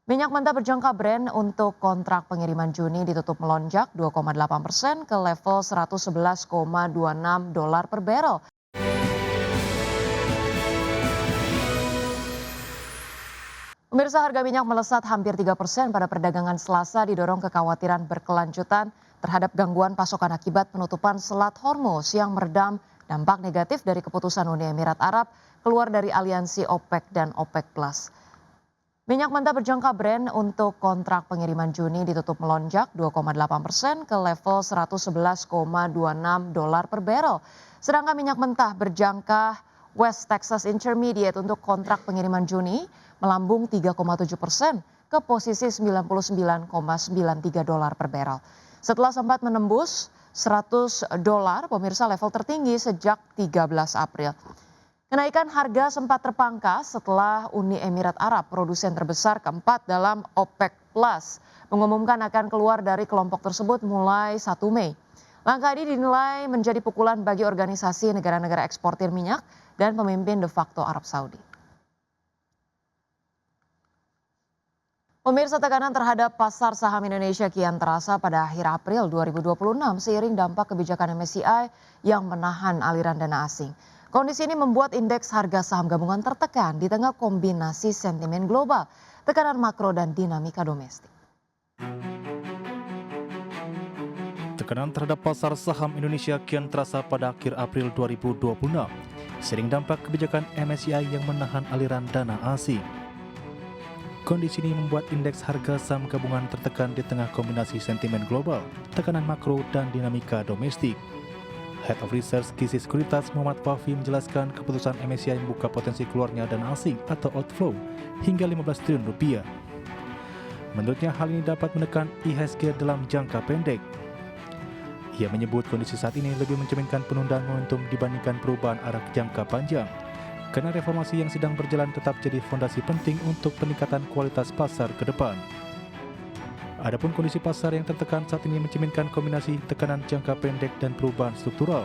Minyak mentah berjangka Brent untuk kontrak pengiriman Juni ditutup melonjak 2,8% ke level 111,26 dolar per barrel. Pemirsa, harga minyak melesat hampir 3% pada perdagangan Selasa didorong kekhawatiran berkelanjutan terhadap gangguan pasokan akibat penutupan Selat Hormuz yang meredam dampak negatif dari keputusan Uni Emirat Arab keluar dari aliansi OPEC dan OPEC Plus. Minyak mentah berjangka Brent untuk kontrak pengiriman Juni ditutup melonjak 2,8% ke level 111,26 dolar per barrel. Sedangkan minyak mentah berjangka West Texas Intermediate untuk kontrak pengiriman Juni melambung 3,7% ke posisi 99,93 dolar per barrel. Setelah sempat menembus 100 dolar, pemirsa, level tertinggi sejak 13 April. Kenaikan harga sempat terpangkas setelah Uni Emirat Arab, produsen terbesar keempat dalam OPEC Plus, mengumumkan akan keluar dari kelompok tersebut mulai 1 Mei. Langkah ini dinilai menjadi pukulan bagi organisasi negara-negara eksportir minyak dan pemimpin de facto Arab Saudi. Pemirsa, tekanan terhadap pasar saham Indonesia kian terasa pada akhir April 2026 seiring dampak kebijakan MSCI yang menahan aliran dana asing. Kondisi ini membuat indeks harga saham gabungan tertekan di tengah kombinasi sentimen global, tekanan makro dan dinamika domestik. Tekanan terhadap pasar saham Indonesia kian terasa pada akhir April 2026, seiring dampak kebijakan MSCI yang menahan aliran dana asing. Kondisi ini membuat indeks harga saham gabungan tertekan di tengah kombinasi sentimen global, tekanan makro dan dinamika domestik. Head of Research Kisi Sekuritas Muhammad Fafi menjelaskan keputusan MSCI membuka potensi keluarnya dana asing atau outflow hingga 15 triliun rupiah. Menurutnya hal ini dapat menekan IHSG dalam jangka pendek. Ia menyebut kondisi saat ini lebih mencerminkan penundaan momentum dibandingkan perubahan arah jangka panjang, karena reformasi yang sedang berjalan tetap jadi fondasi penting untuk peningkatan kualitas pasar ke depan. Adapun kondisi pasar yang tertekan saat ini mencerminkan kombinasi tekanan jangka pendek dan perubahan struktural.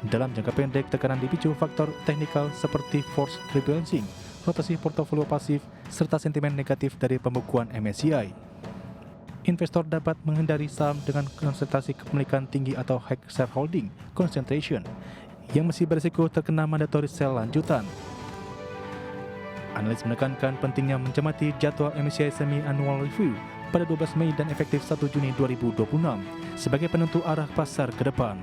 Dalam jangka pendek, tekanan dipicu faktor teknikal seperti force rebalancing, rotasi portofolio pasif, serta sentimen negatif dari pembukuan MSCI. Investor dapat menghindari saham dengan konsentrasi kepemilikan tinggi atau high shareholding concentration, yang masih berisiko terkena mandatory sell lanjutan. Analis menekankan pentingnya mencermati jadwal MSCI Semi-Annual Review pada 12 Mei dan efektif 1 Juni 2026 sebagai penentu arah pasar ke depan.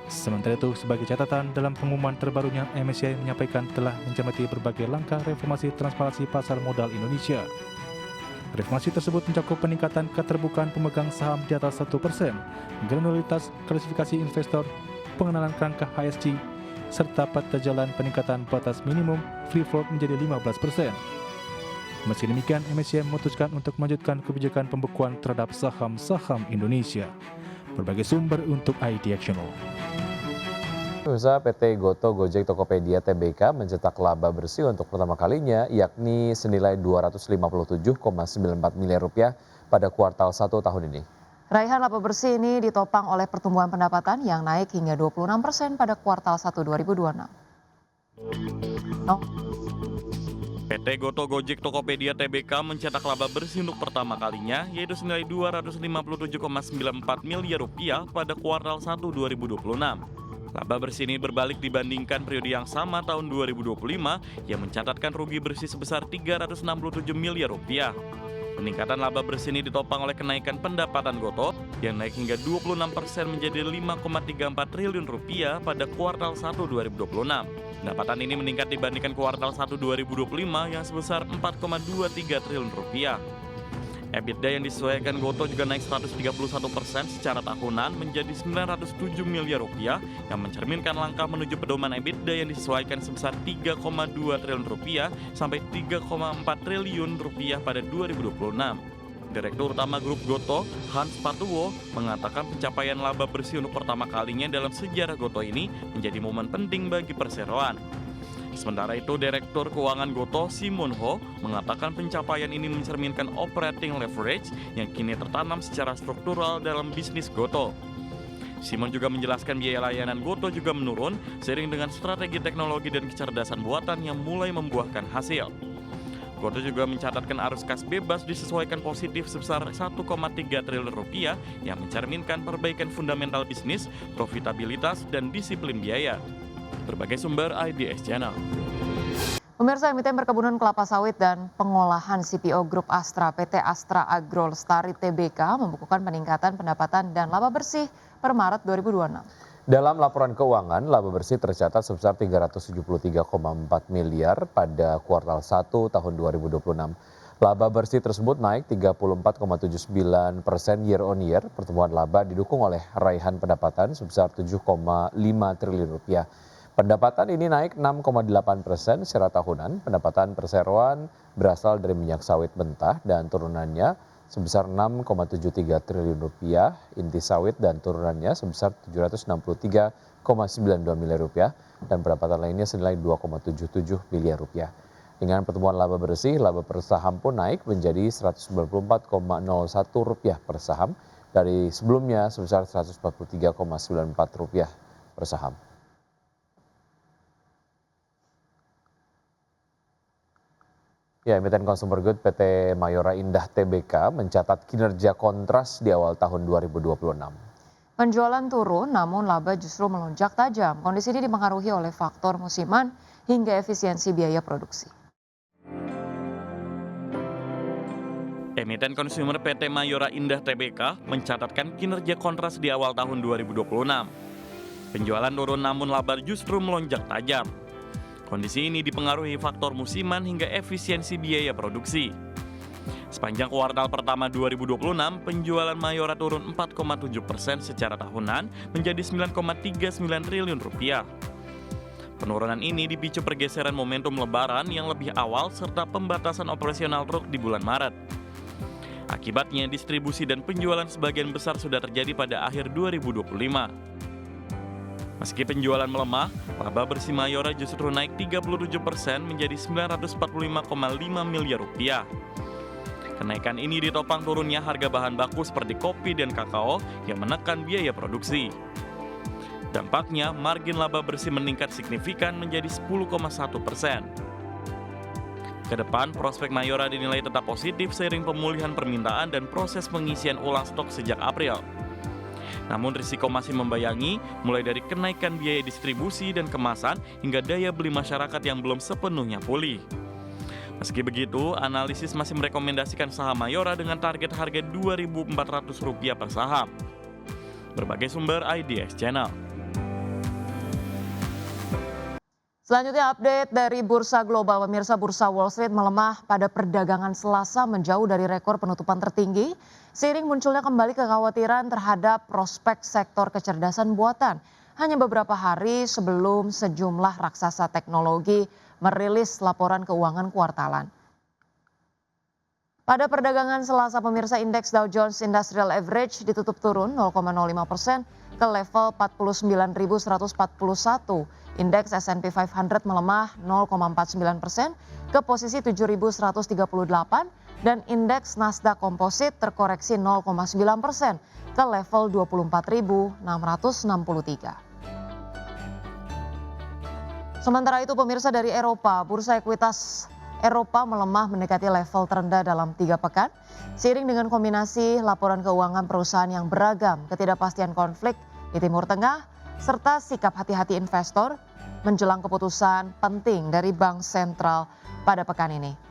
Sementara itu, sebagai catatan, dalam pengumuman terbarunya, MSCI menyampaikan telah mencermati berbagai langkah reformasi transparansi pasar modal Indonesia. Reformasi tersebut mencakup peningkatan keterbukaan pemegang saham di atas 1%, granularitas klasifikasi investor, pengenalan kerangka HSG, serta pada jalan peningkatan batas minimum free float menjadi 15%. Meski demikian, MSCI memutuskan untuk melanjutkan kebijakan pembekuan terhadap saham-saham Indonesia. Berbagai sumber untuk IDXional. Usaha PT Goto Gojek Tokopedia Tbk mencetak laba bersih untuk pertama kalinya, yakni senilai Rp257,94 miliar pada kuartal 1 tahun ini. Raihan laba bersih ini ditopang oleh pertumbuhan pendapatan yang naik hingga 26% pada kuartal 1 2026. PT Goto Gojek Tokopedia Tbk mencetak laba bersih untuk pertama kalinya, yaitu senilai Rp257,94 miliar pada kuartal 1 2026. Laba bersih ini berbalik dibandingkan periode yang sama tahun 2025 yang mencatatkan rugi bersih sebesar Rp367 miliar. Peningkatan laba bersih ini ditopang oleh kenaikan pendapatan Goto yang naik hingga 26% menjadi Rp5,34 triliun pada kuartal 1 2026. Pendapatan ini meningkat dibandingkan kuartal 1 2025 yang sebesar Rp4,23 triliun. EBITDA yang disesuaikan Goto juga naik 131% secara tahunan menjadi Rp907 miliar yang mencerminkan langkah menuju pedoman EBITDA yang disesuaikan sebesar Rp3,2 triliun sampai Rp3,4 triliun pada 2026. Direktur Utama Grup Goto, Hans Patuwo, mengatakan pencapaian laba bersih untuk pertama kalinya dalam sejarah Goto ini menjadi momen penting bagi perseroan. Sementara itu, Direktur Keuangan Goto, Simon Ho, mengatakan pencapaian ini mencerminkan operating leverage yang kini tertanam secara struktural dalam bisnis Goto. Simon juga menjelaskan biaya layanan Goto juga menurun seiring dengan strategi teknologi dan kecerdasan buatan yang mulai membuahkan hasil. Gotoh juga mencatatkan arus kas bebas disesuaikan positif sebesar 1,3 triliun rupiah yang mencerminkan perbaikan fundamental bisnis, profitabilitas, dan disiplin biaya. Berbagai sumber IDX Channel. Pemirsa, emiten perkebunan kelapa sawit dan pengolahan CPO Grup Astra PT Astra Agro Lestari Tbk membukukan peningkatan pendapatan dan laba bersih per Maret 2026. Dalam laporan keuangan, laba bersih tercatat sebesar 373,4 miliar pada kuartal 1 tahun 2026. Laba bersih tersebut naik 34,79% year on year. Pertumbuhan laba didukung oleh raihan pendapatan sebesar 7,5 triliun rupiah. Pendapatan ini naik 6,8% secara tahunan. Pendapatan perseroan berasal dari minyak sawit mentah dan turunannya sebesar 6,73 triliun rupiah, inti sawit dan turunannya sebesar 763,92 miliar rupiah, dan pendapatan lainnya senilai 2,77 miliar rupiah. Dengan pertumbuhan laba bersih, laba per saham pun naik menjadi 194,01 rupiah per saham dari sebelumnya sebesar 143,94 rupiah per saham. Ya, emiten consumer good PT Mayora Indah Tbk mencatat kinerja kontras di awal tahun 2026. Penjualan turun namun laba justru melonjak tajam. Kondisi ini dipengaruhi oleh faktor musiman hingga efisiensi biaya produksi. Emiten konsumer PT Mayora Indah Tbk mencatatkan kinerja kontras di awal tahun 2026. Penjualan turun namun laba justru melonjak tajam. Kondisi ini dipengaruhi faktor musiman hingga efisiensi biaya produksi. Sepanjang kuartal pertama 2026, penjualan Mayora turun 4,7% secara tahunan menjadi 9,39 triliun rupiah. Penurunan ini dipicu pergeseran momentum lebaran yang lebih awal serta pembatasan operasional truk di bulan Maret. Akibatnya, distribusi dan penjualan sebagian besar sudah terjadi pada akhir 2025. Meski penjualan melemah, laba bersih Mayora justru naik 37% menjadi 945,5 miliar rupiah. Kenaikan ini ditopang turunnya harga bahan baku seperti kopi dan kakao yang menekan biaya produksi. Dampaknya, margin laba bersih meningkat signifikan menjadi 10,1%. Kedepan, prospek Mayora dinilai tetap positif seiring pemulihan permintaan dan proses pengisian ulang stok sejak April. Namun risiko masih membayangi, mulai dari kenaikan biaya distribusi dan kemasan hingga daya beli masyarakat yang belum sepenuhnya pulih. Meski begitu, analisis masih merekomendasikan saham Mayora dengan target harga Rp2.400 per saham. Berbagai sumber IDX Channel. Selanjutnya update dari Bursa Global. Pemirsa, Bursa Wall Street melemah pada perdagangan Selasa menjauh dari rekor penutupan tertinggi seiring munculnya kembali kekhawatiran terhadap prospek sektor kecerdasan buatan. Hanya beberapa hari sebelum sejumlah raksasa teknologi merilis laporan keuangan kuartalan. Pada perdagangan Selasa, pemirsa, indeks Dow Jones Industrial Average ditutup turun 0,05% ke level 49.141. Indeks S&P 500 melemah 0,49% ke posisi 7.138 dan indeks Nasdaq Composite terkoreksi 0,9% ke level 24.663. Sementara itu, pemirsa, dari Eropa, bursa ekuitas Eropa melemah mendekati level terendah dalam 3 pekan, seiring dengan kombinasi laporan keuangan perusahaan yang beragam, ketidakpastian konflik di Timur Tengah, serta sikap hati-hati investor menjelang keputusan penting dari Bank Sentral pada pekan ini.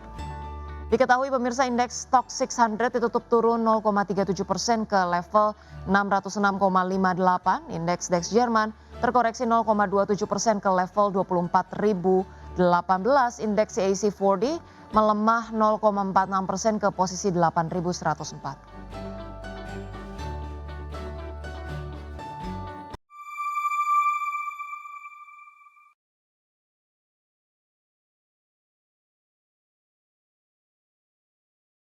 Diketahui, pemirsa, indeks Stoxx 600 ditutup turun 0,37% ke level 606,58. Indeks DAX Jerman terkoreksi 0,27% ke level 24.018. Indeks CAC 40 melemah 0,46% ke posisi 8.104.